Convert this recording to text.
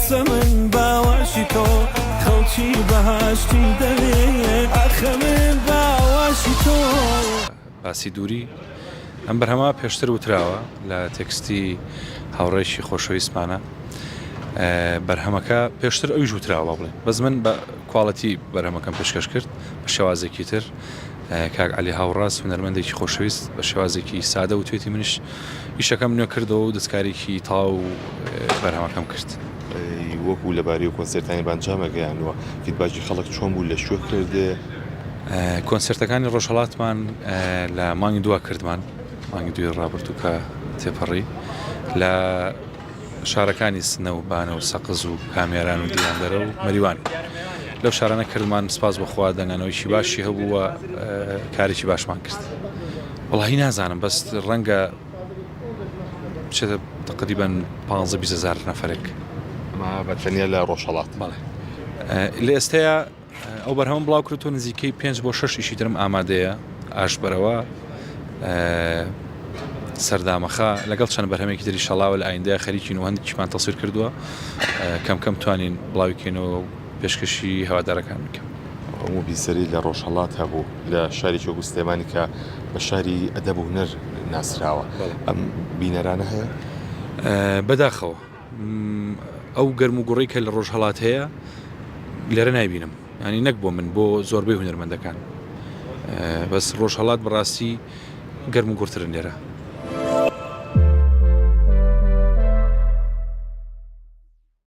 ئەخە من باوەشی تۆ خەڵکی بەهاشتی دەوێ ئەخە من باوەشی تۆ. باسی دووری ئەم بەرهەمە پێشتر وتراوە لە تێکستی هاوڕێشی خۆشەویستمانە. بەرهەمەکە پێشتر ئەویش وتراوە بڵێن، بەس من بە کواڵەتی بەرهەمەکەم پێشکەش کرد بە شێوازێکی تر. کاک عەلی هاوڕاست هونەرمەندێکی خۆشەویست بە شێوازێکی سادە و توێتی منش ئیشەکەم نوێ کردەوە و دەستکارێکی تاو بەرهەمەکەم کرد. وەکو لەبارەی و کۆنسرتانی بانجامەگەیانەوە فیدباکی خەڵک چۆن بوو لە شوێ کردێ؟ کۆنسرتەکانی ڕۆژهەڵاتمان لە مانگی دوا کردمان، مانگی دوی ڕابردوو کە تێپەڕی لە شارەکانی سنە و بانە و سەقز و کامێران و دیاندەرە و مەریوانی. لەو شارانە کردمان سپاس بەخوا دەنگانەوەیشی باشی هەبووە کارێکی باشمان کرد. وڵی نازانم بەس ڕەنگە بچێتە تقریباً 15,000 نەفرێک بەتەنیا لە ڕۆژهەڵات. لە ئێستەیە ئەو بەرهەمە بڵاو کردو نزیکەی 5 بۆ 6 ئیشی ترم ئامادەیە ئاشبەرەوە سەردامەخە لەگەڵ چەند بەرهەمێکی تری شەڵاوە لە ئایندەیە خەریکین و هەندێکیمان تەسویر کردووە کەم کەم توانین بڵاویکەینەوە و پێشکەشی هەوادارەکان بکەم. هەموو بیسەری لە ڕۆژهەڵات هەبوو لە شاری چۆگو سلێمانی کە بە شاری ئەدەب و هونەر ناسراوە. ئەم بینەرانە هەیە؟ بەداخەوە ئەو گەرم و گوڕی کە لە ڕۆژهەڵات هەیە لێرە نایبینم، ینی نەک بۆ من بۆ زۆربەی هونەرمەندەکان، بەس ڕۆژهەڵات بەڕاستی گەرم و گورترن لێرە.